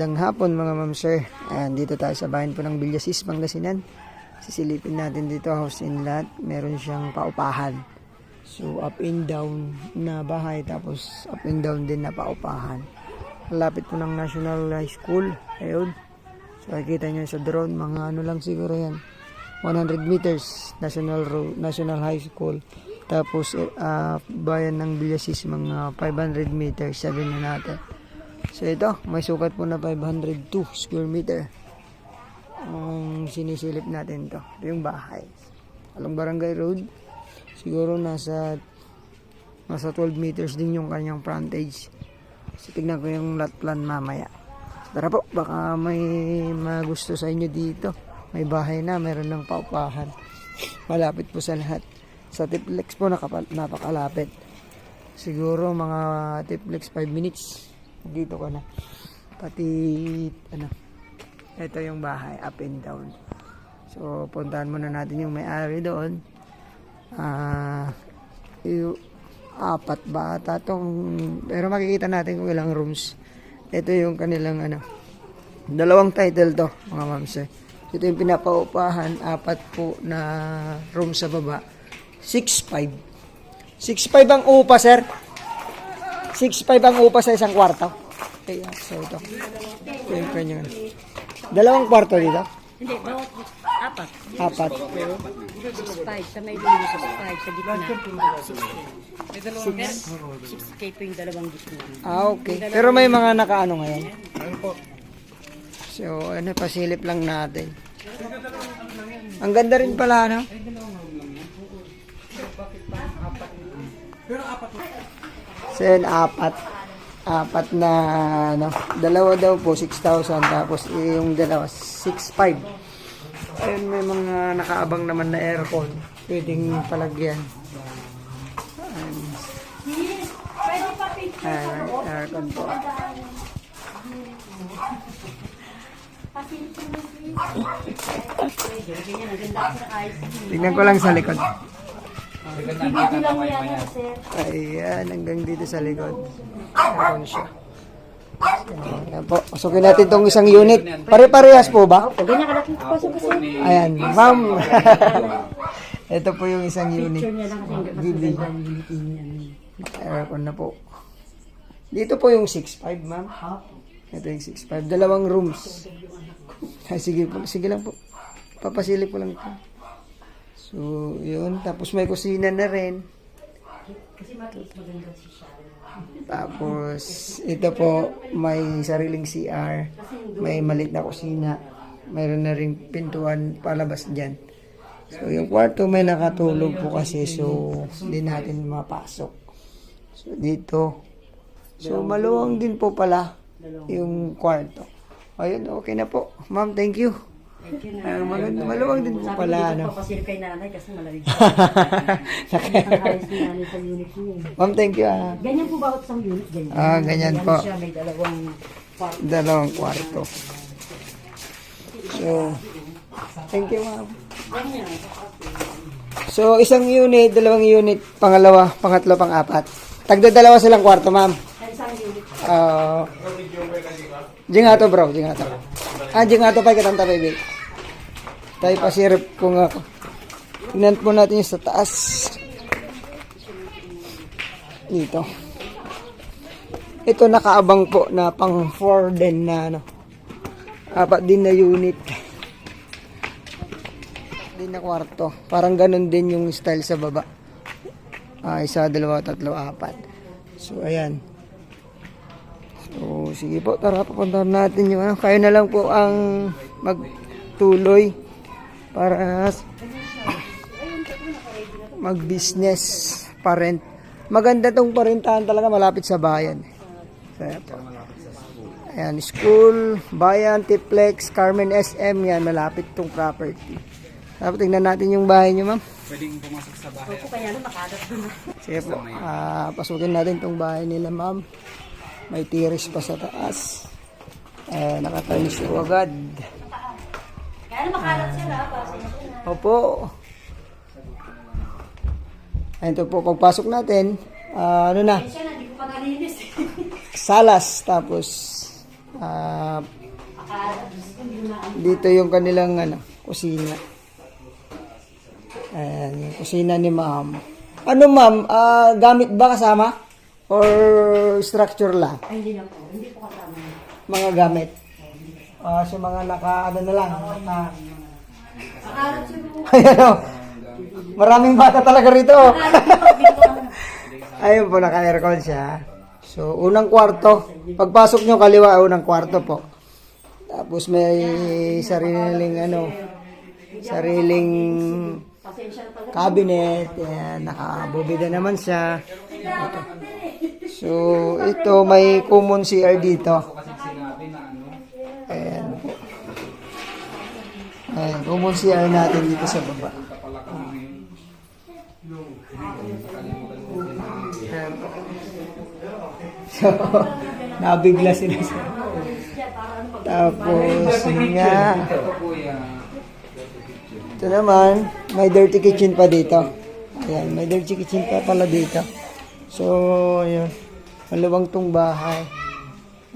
Magandang hapon mga ma'am sir. Dito tayo sa bayan po ng Villasis, Pangasinan. Sisilipin natin dito, house in lot. Meron siyang paupahan. So up and down na bahay, tapos up and down din na paupahan. Malapit po ng National High School. Ayun. So nakikita nyo sa drone, mga ano lang siguro yan. 100 meters National High School. Tapos bayan ng Villasis, mga 500 meters, sabi na natin. So ito, may sukat po na 502 square meter. Ang sinisilip natin to. Ito yung bahay. Along Barangay Road. Siguro nasa 12 meters din yung kanyang frontage. So tignan ko yung lot plan mamaya. So, tara po, baka may magusto sa inyo dito. May bahay na, meron ng paupahan. Malapit po sa lahat. Sa Tiplex po napakalapit. Siguro mga Tiplex 5 minutes. Dito ka na. Pati ito yung bahay, up and down. So puntahan muna natin yung may-ari doon. Yung apat ba ata tong, pero makikita natin kung ilang rooms. Ito yung kanilang dalawang title to mga mams. Ito yung pinapaupahan, apat po na room sa baba. 6.5 ang upa, sir. 6.5 ang upa sa isang kwarto. Okay, so ito. Ito yung kanyang. Dalawang kwarto dito? Hindi, bawat apat. Apat. 6.5 sa may dulo, 6.5 sa gitna. 6K po yung dalawang gitna. Okay. Pero may mga nakaano ngayon. So, pasilip lang natin. Ang ganda rin pala, no? So yun, apat na dalawa daw po 6,000, tapos yung dalawa 6,500. Ayun, may mga nakaabang naman na aircon pwedeng palagyan. Aircon po. Tingnan ko lang sa likod. Ayan, hanggang dito sa likod. Ayan siya. Ayan po. Pasukin natin itong isang unit. Pare-parehas po ba? Ayan, ma'am. Ito po yung isang unit. Bibi. Aircon na po. Dito po yung 6.5, ma'am. Ito yung 6.5. Dalawang rooms. Ay, sige po. Sige lang po. Papasilip ko lang ito. So, yun. Tapos may kusina na rin. Tapos, ito po, may sariling CR. May maliit na kusina. Mayroon na rin pintuan palabas dyan. So, yung kwarto may nakatulog po kasi. So, hindi natin mapasok. So, dito. So, maluwang din po pala yung kwarto. Ayun, okay na po. Ma'am, thank you. Maganda, maluwag din po pala. Sabi ko papasil kay nanay kasi malamig. Nakayos ni nanay sa unit niya. Ma'am, thank you. Ganyan po ba sa unit? Ganyan. Ganyan po. Siya, may Dalawang kwarto. So, thank you, ma'am. So, isang unit, dalawang unit, pangalawa, pangatlo, pang-apat. Tagda-dalawa silang kwarto, ma'am. Isang unit. Jingato, bro. Jingato. Jingato pa kitang baby. Tayo pa sirip ko nga ako. Tingnan po natin yung sa taas. Dito. Ito nakaabang po na pang 4 din na apat din na unit. Din na kwarto. Parang ganun din yung style sa baba. Isa, dalawa, tatlo, apat. So, ayan. So, sige po, tara, papuntahan natin yung kayo na lang po ang magtuloy para mag-business, parent. Maganda tong parentahan talaga, malapit sa bayan. Kaya po. Ayan, school, bayan, Tiplex, Carmen SM, yan, malapit tong property. Tapos tingnan natin yung bahay nyo, ma'am. Pwedeng pumasok sa bahay. Opo, kaya makagat doon. Sige po, pasukin natin tong bahay nila, ma'am. May tiris pa sa taas. Nakatalis po agad. Kaya makagat sila. Opo. Ito po, pagpasok natin, Siya na, hindi ko pa nalinis. salas, tapos Ah, dito yung kanilang kusina. Ayan, yung kusina ni ma'am. Ano ma'am, gamit ba kasama? Or structure lang? Ay, hindi na po. Hindi po kasama. Mga gamit. So mga ano na lang. Ayan o. Maraming bata talaga rito. Ayun po, naka-aircon siya. So, unang kwarto. Pagpasok nyo kaliwa, unang kwarto po. Tapos may sariling cabinet. Ayan, nakabubida naman siya. Ito. So, ito may common CR dito. Ayan po. Ayan, common CR natin dito sa baba. Ayan po. So, nabigla sila sa... Tapos, nga. Ito naman, may dirty kitchen pa dito. Ayan, may dirty kitchen pa pala dito. So, ayan. Maluwang tong bahay.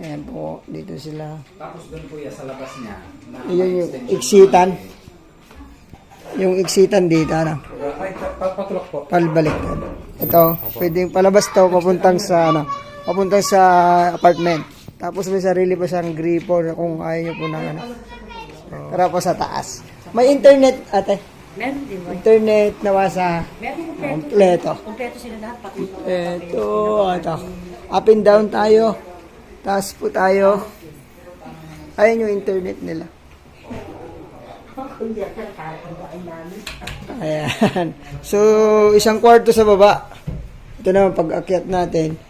Ayan po, dito sila. Tapos doon po sa labas niya. Ayan yung iksitan. Yung iksitan dito, Ay, patulok po. palbaliktad. Ito, pwedeng palabas to, papuntang sa apartment. Tapos may sarili pa siyang gripo kung ayaw nyo po ng Tara po sa taas. May internet, ate. Meron din ba? Internet na wasa. Meron Kompleto. Kompleto sila lahat. Pati Ito. Up and down tayo. Taas po tayo. Ayun yung internet nila. hindi ako nakakagain namin. Ayan. So, isang kwarto sa baba. Ito naman, pag-akyat natin,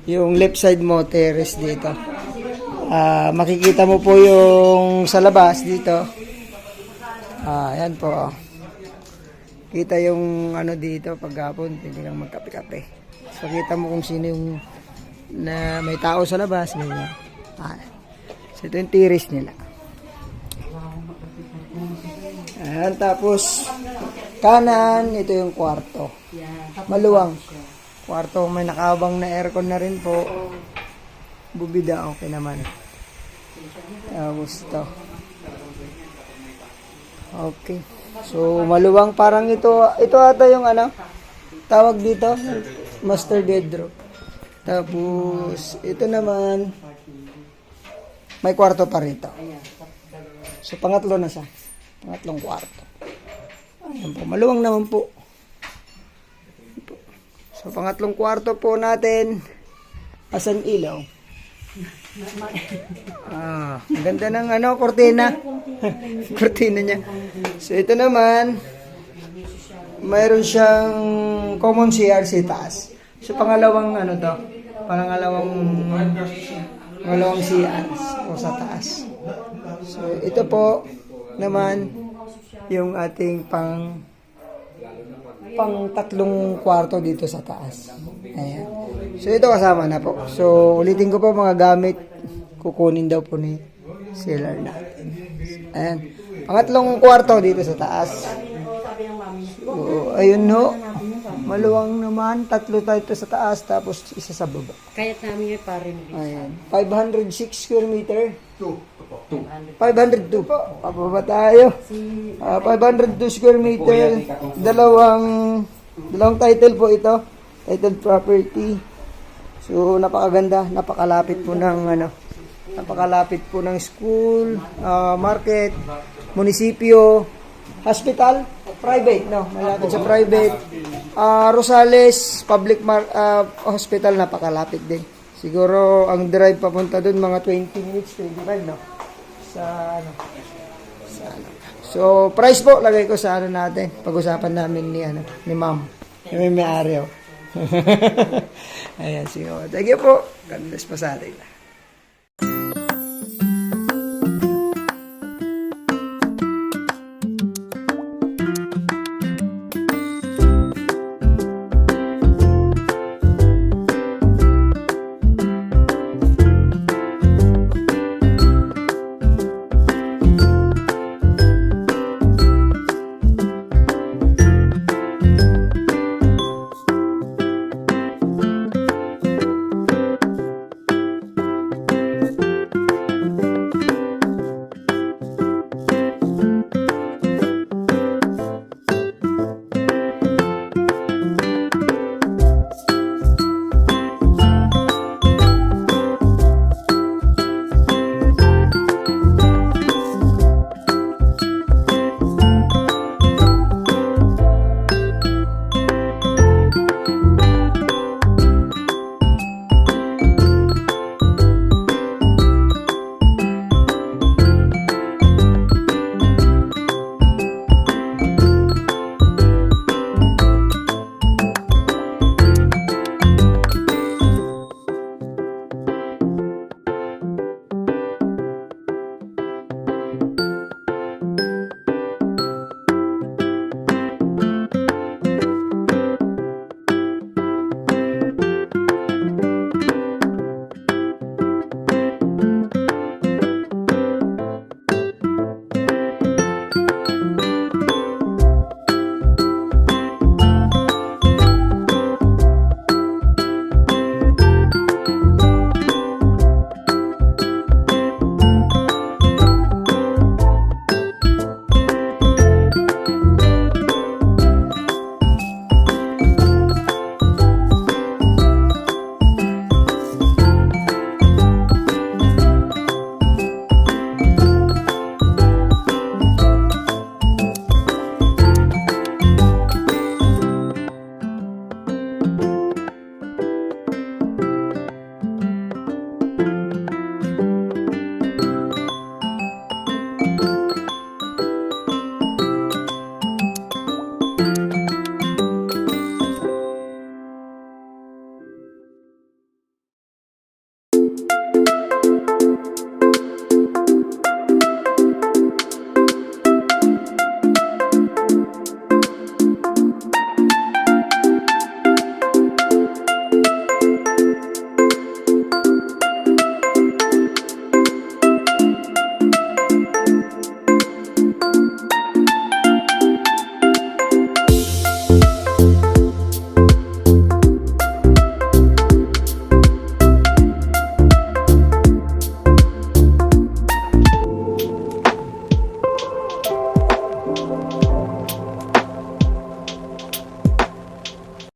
yung left side mo, terrace dito. Makikita mo po yung sa labas dito. Ayan po. Kita yung dito, paghapon, pwede kang magkape-kape. So, kita mo kung sino yung na may tao sa labas. Ganyan. So, ito yung terrace nila. Ayan, tapos kanan, ito yung kwarto. Maluwang. Kwarto, may nakabang na aircon na rin po. Bubida, okay naman. Tapos ito. Okay. So, maluwang parang ito ata yung tawag dito, master bedroom. Tapos, ito naman, may kwarto pa rito. So, pangatlo na siya. Pangatlong kwarto. Ayan po, maluwang naman po. So, pangatlong kwarto po natin, asan ilaw? Ang ganda ng kortina. Kortina niya. So, ito naman, mayroon siyang common CR sa taas. So, pangalawang pangalawang CR sa taas. So, ito po naman yung ating pang tatlong kwarto dito sa taas. Ayan. So, ito kasama na po. So, ulitin ko po mga gamit. Kukunin daw po ni seller natin. Ayan. Pangatlong kwarto dito sa taas. So, ayun no. Maluwang naman. Tatlo tayo sa taas. Tapos, isa sa baba. Kaya't namin yung parin. Ayan. 506 square meter. 502 po. Pababa tayo. 502 square meter. Dalawang title po ito. Title property. So, napakaganda. Napakalapit po ng school, market, munisipyo, hospital, private, malapit sa private. Rosales, public hospital, napakalapit din. Siguro, ang drive papunta dun, mga 20 minutes, 25, So, price po, lagay ko sa natin. Pag-usapan namin ni ma'am. Yung may-ari. Ayan, sige. Thank you po. God bless po sa atin.